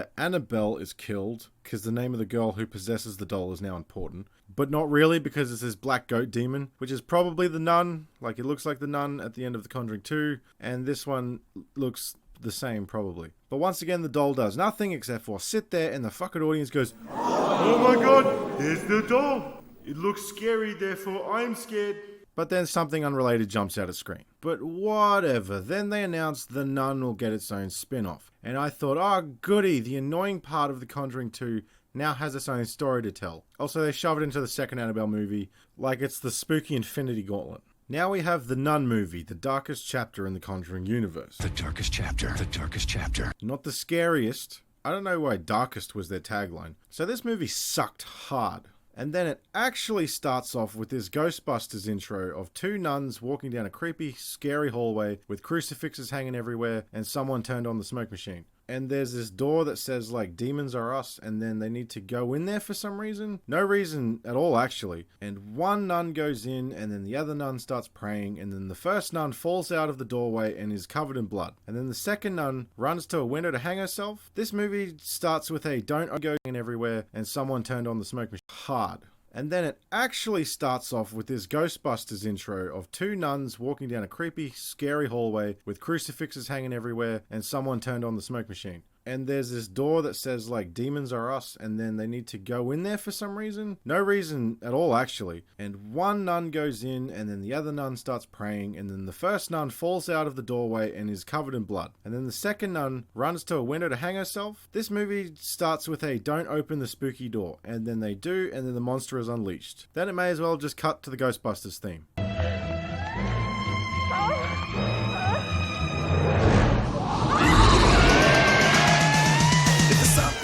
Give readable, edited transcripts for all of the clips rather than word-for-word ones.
daughter Annabelle is killed, because the name of the girl who possesses the doll is now important. But not really, because it's this black goat demon, which is probably the nun. Like, it looks like the nun at the end of The Conjuring 2, and this one looks the same, probably. But once again, the doll does nothing except for sit there, and the fucking audience goes, "Oh my god, there's the doll! It looks scary, therefore I'm scared." But then something unrelated jumps out of screen. But whatever, then they announced The Nun will get its own spin-off. And I thought, oh goody, the annoying part of The Conjuring 2 now has its own story to tell. Also, they shove it into the second Annabelle movie like it's the spooky Infinity Gauntlet. Now we have The Nun movie, the darkest chapter in the Conjuring universe. The darkest chapter, the darkest chapter. Not the scariest. I don't know why darkest was their tagline. So this movie sucked hard. And then it actually starts off with this Ghostbusters intro of two nuns walking down a creepy, scary hallway with crucifixes hanging everywhere and someone turned on the smoke machine. And there's this door that says, like, demons are us, and then they need to go in there for some reason. No reason at all, actually. And one nun goes in, and then the other nun starts praying, and then the first nun falls out of the doorway and is covered in blood. And then the second nun runs to a window to hang herself. This movie starts with a don't go in everywhere, and someone turned on the smoke machine hard. And then it actually starts off with this Ghostbusters intro of two nuns walking down a creepy, scary hallway with crucifixes hanging everywhere and someone turned on the smoke machine. And there's this door that says, like, demons are us, and then they need to go in there for some reason. No reason at all, actually. And one nun goes in, and then the other nun starts praying, and then the first nun falls out of the doorway and is covered in blood. And then the second nun runs to a window to hang herself. This movie starts with a don't open the spooky door, and then they do, and then the monster is unleashed. Then it may as well just cut to the Ghostbusters theme.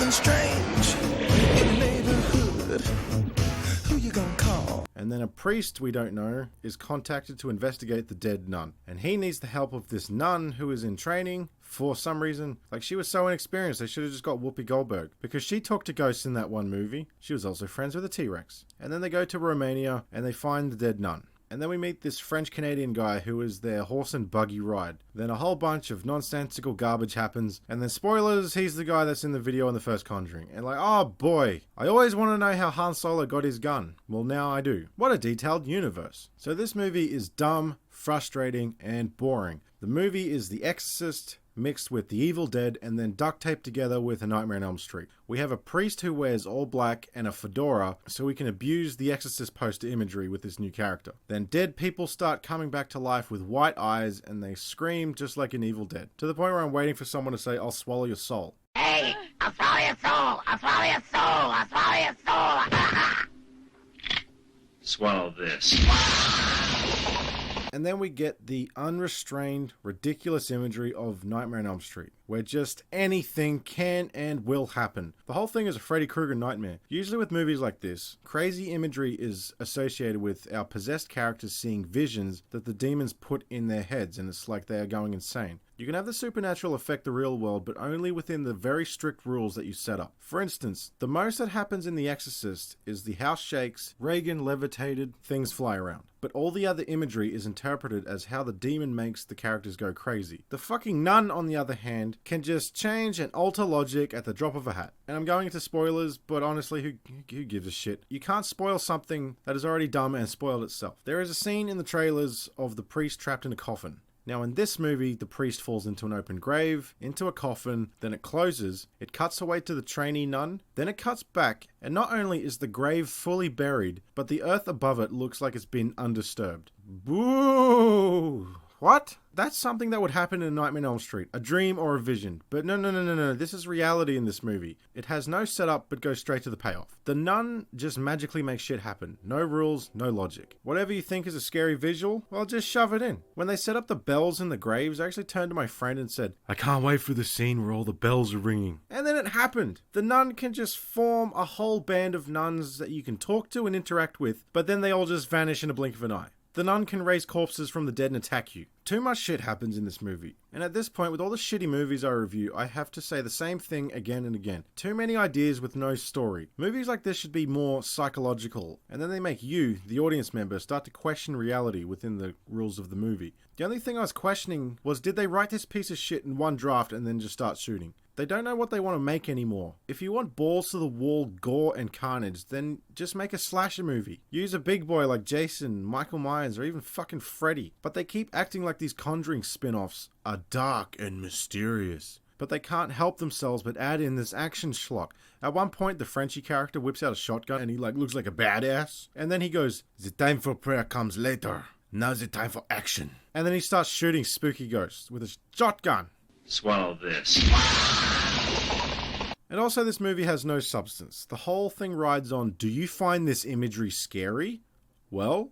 Strange in the neighborhood. Who you gonna call? And then a priest we don't know is contacted to investigate the dead nun. And he needs the help of this nun who is in training for some reason. Like, she was so inexperienced, they should have just got Whoopi Goldberg. Because she talked to ghosts in that one movie. She was also friends with a T-Rex. And then they go to Romania and they find the dead nun. And then we meet this French-Canadian guy who is their horse and buggy ride. Then a whole bunch of nonsensical garbage happens. And then spoilers, he's the guy that's in the video in the first Conjuring. And like, oh boy, I always want to know how Han Solo got his gun. Well, now I do. What a detailed universe. So this movie is dumb, frustrating, and boring. The movie is The Exorcist mixed with The Evil Dead and then duct taped together with A Nightmare on Elm Street. We have a priest who wears all black and a fedora so we can abuse The Exorcist poster imagery with this new character. Then dead people start coming back to life with white eyes and they scream just like in Evil Dead. To the point where I'm waiting for someone to say, "I'll swallow your soul." Hey, I'll swallow your soul! I'll swallow your soul! I'll swallow your soul! Swallow this. And then we get the unrestrained, ridiculous imagery of Nightmare on Elm Street, where just anything can and will happen. The whole thing is a Freddy Krueger nightmare. Usually with movies like this, crazy imagery is associated with our possessed characters seeing visions that the demons put in their heads, and it's like they are going insane. You can have the supernatural affect the real world, but only within the very strict rules that you set up. For instance, the most that happens in The Exorcist is the house shakes, Reagan levitated, things fly around. But all the other imagery is interpreted as how the demon makes the characters go crazy. The fucking nun, on the other hand, can just change and alter logic at the drop of a hat. And I'm going into spoilers, but honestly, who gives a shit? You can't spoil something that is already dumb and spoiled itself. There is a scene in the trailers of the priest trapped in a coffin. Now in this movie, the priest falls into an open grave, into a coffin, then it closes, it cuts away to the trainee nun, then it cuts back, and not only is the grave fully buried, but the earth above it looks like it's been undisturbed. Boo! What? That's something that would happen in Nightmare on Elm Street, a dream or a vision. But no, this is reality in this movie. It has no setup but goes straight to the payoff. The nun just magically makes shit happen. No rules, no logic. Whatever you think is a scary visual, well, just shove it in. When they set up the bells in the graves, I actually turned to my friend and said, "I can't wait for the scene where all the bells are ringing." And then it happened. The nun can just form a whole band of nuns that you can talk to and interact with, but then they all just vanish in a blink of an eye. The nun can raise corpses from the dead and attack you. Too much shit happens in this movie. And at this point, with all the shitty movies I review, I have to say the same thing again and again. Too many ideas with no story. Movies like this should be more psychological, and then they make you, the audience member, start to question reality within the rules of the movie. The only thing I was questioning was, did they write this piece of shit in one draft and then just start shooting? They don't know what they want to make anymore. If you want balls to the wall gore and carnage, then just make a slasher movie. Use a big boy like Jason, Michael Myers, or even fucking Freddy. But they keep acting like these Conjuring spin-offs are dark and mysterious. But they can't help themselves but add in this action schlock. At one point, the Frenchie character whips out a shotgun and he looks like a badass. And then he goes, "The time for prayer comes later. Now's the time for action." And then he starts shooting spooky ghosts with a shotgun. Swallow this. And also, this movie has no substance. The whole thing rides on, do you find this imagery scary? Well,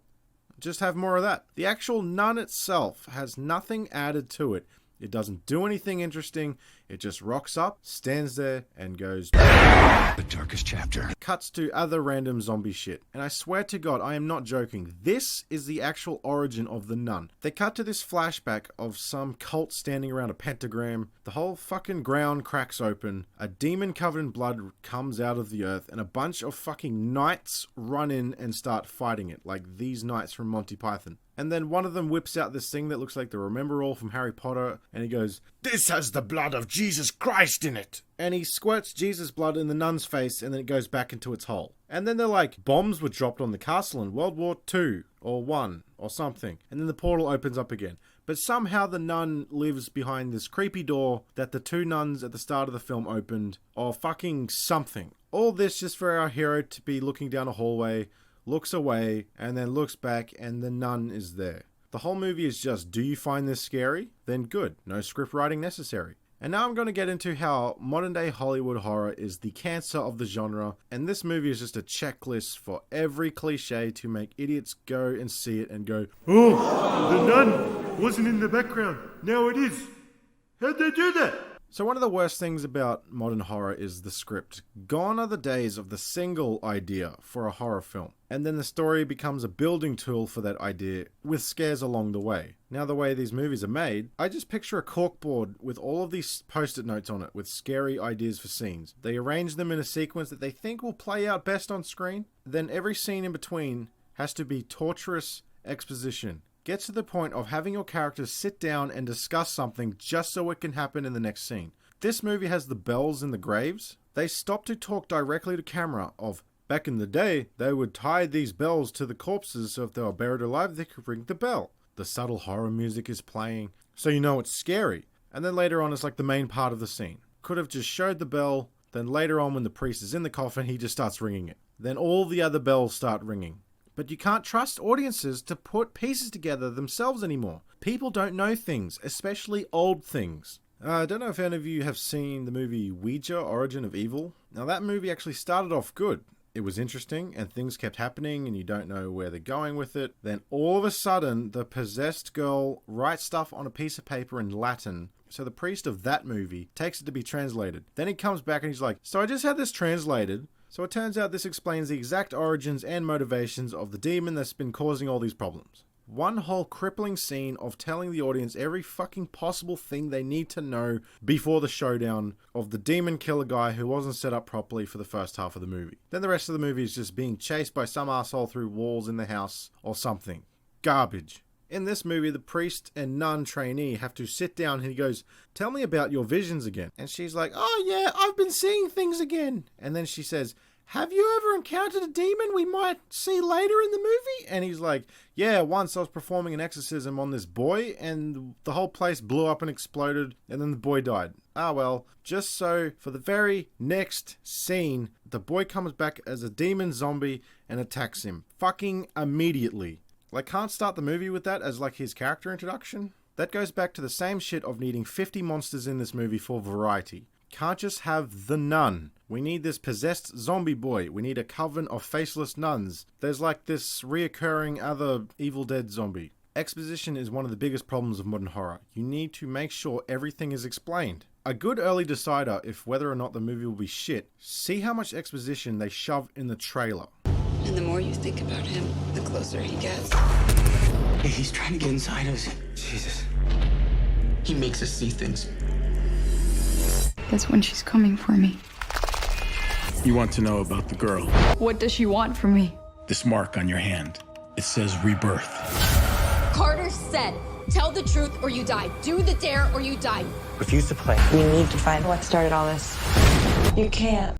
just have more of that. The actual nun itself has nothing added to it. It doesn't do anything interesting. It just rocks up, stands there, and goes... The darkest chapter. Cuts to other random zombie shit. And I swear to God, I am not joking. This is the actual origin of the nun. They cut to this flashback of some cult standing around a pentagram. The whole fucking ground cracks open. A demon covered in blood comes out of the earth. And a bunch of fucking knights run in and start fighting it. Like these knights from Monty Python. And then one of them whips out this thing that looks like the Remember-All from Harry Potter. And he goes, "This has the blood of Jesus Christ in it." And he squirts Jesus' blood in the nun's face and then it goes back into its hole. And then they're like, bombs were dropped on the castle in World War II or 1 or something. And then the portal opens up again. But somehow the nun lives behind this creepy door that the two nuns at the start of the film opened. Or fucking something. All this just for our hero to be looking down a hallway, looks away, and then looks back, and the nun is there. The whole movie is just, do you find this scary? Then good. No script writing necessary. And now I'm going to get into how modern day Hollywood horror is the cancer of the genre, and this movie is just a checklist for every cliche to make idiots go and see it and go, "Oh, the nun wasn't in the background. Now it is. How'd they do that?" So one of the worst things about modern horror is the script. Gone are the days of the single idea for a horror film, and then the story becomes a building tool for that idea with scares along the way. Now the way these movies are made, I just picture a corkboard with all of these post-it notes on it with scary ideas for scenes. They arrange them in a sequence that they think will play out best on screen. Then every scene in between has to be torturous exposition. Get to the point of having your characters sit down and discuss something just so it can happen in the next scene. This movie has the bells in the graves. They stop to talk directly to camera of, back in the day, they would tie these bells to the corpses so if they were buried alive, they could ring the bell. The subtle horror music is playing, so you know it's scary. And then later on, it's like the main part of the scene. Could have just showed the bell, then later on when the priest is in the coffin, he just starts ringing it. Then all the other bells start ringing. But you can't trust audiences to put pieces together themselves anymore. People don't know things, especially old things. I don't know if any of you have seen the movie Ouija, Origin of Evil. Now that movie actually started off good. It was interesting and things kept happening and you don't know where they're going with it. Then all of a sudden, the possessed girl writes stuff on a piece of paper in Latin. So the priest of that movie takes it to be translated. Then he comes back and he's like, "So I just had this translated. So it turns out this explains the exact origins and motivations of the demon that's been causing all these problems." One whole crippling scene of telling the audience every fucking possible thing they need to know before the showdown of the demon killer guy who wasn't set up properly for the first half of the movie. Then the rest of the movie is just being chased by some asshole through walls in the house or something. Garbage. In this movie, the priest and nun trainee have to sit down and he goes, "Tell me about your visions again." And she's like, "Oh yeah, I've been seeing things again." And then she says, "Have you ever encountered a demon we might see later in the movie?" And he's like, "Yeah, once I was performing an exorcism on this boy and the whole place blew up and exploded and then the boy died." Ah well, just so for the very next scene, the boy comes back as a demon zombie and attacks him. Fucking immediately. Like, can't start the movie with that as like his character introduction? That goes back to the same shit of needing 50 monsters in this movie for variety. Can't just have the nun. We need this possessed zombie boy. We need a coven of faceless nuns. There's like this reoccurring other Evil Dead zombie. Exposition is one of the biggest problems of modern horror. You need to make sure everything is explained. A good early decider if whether or not the movie will be shit, see how much exposition they shove in the trailer. And the more you think about him, the closer he gets. Hey, he's trying to get inside us. Jesus. He makes us see things. That's when she's coming for me. You want to know about the girl? What does she want from me? This mark on your hand. It says rebirth. Carter said Tell the truth or you die. Do the dare or you die. Refuse to play. We need to find what started all this. You can't.